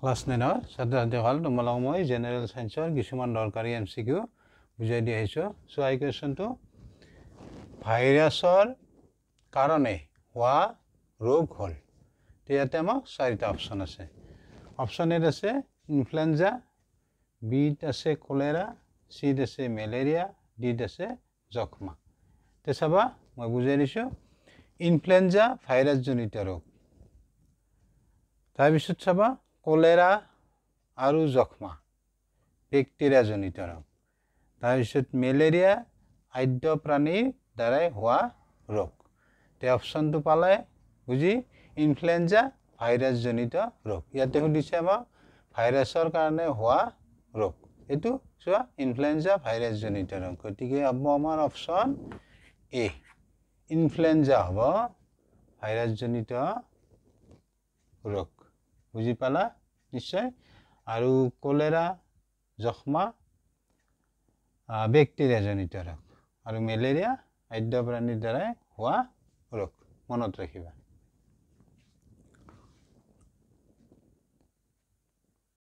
class 9 ছাত্ৰ ছাত্ৰীসকল তোমালোকক মই জেনেৰেল সায়েন্সৰ কিছুমান দৰকাৰী এমসিকিউ বুজাই দি আহিছো সো আই কোৱেশ্চনটো ভাইৰাছৰ কাৰণে হোৱা ৰোগ হল ইয়াতে আমাৰ চাৰিটা অপচন আছে অপচন এ আছে ইনফ্লুৱেঞ্জা বি আছে কলেৰা সি আছে মেলেৰিয়া ডি আছে যক্ষ্মা তে চাবা মই বুজাই দিছো ইনফ্লুৱেঞ্জা ভাইৰাছ জনিত ৰোগ তাৰ পিছত চাবা কলেৰা আৰু যক্ষ্মা বেক্টেৰিয়া জনিত ৰোগ তাৰ পিছত মেলেৰিয়া আদ্য প্ৰাণীৰ দ্বাৰাই হোৱা ৰোগ তে অপচনটো পালে বুজি ইনফ্লুৱেঞ্জা ভাইৰাছ জনিত ৰোগ ইয়াতে সুধিছে আমাৰ ভাইৰাছৰ কাৰণে হোৱা ৰোগ এটো চোৱা ইনফ্লুৱেঞ্জা ভাইৰাছ জনিত ৰোগ গতিকে আমাৰ অপচন এ ইনফ্লুৱেঞ্জা হ'ব ভাইৰাছ জনিত ৰোগ বুজি পালা নিশ্চয় আৰু কলেৰা যক্ষ্মা বেক্টেৰিয়া জনিত ৰোগ আৰু মেলেৰিয়া আদ্য প্ৰাণীৰ দ্বাৰা হোৱা ৰোগ মনত ৰাখিবা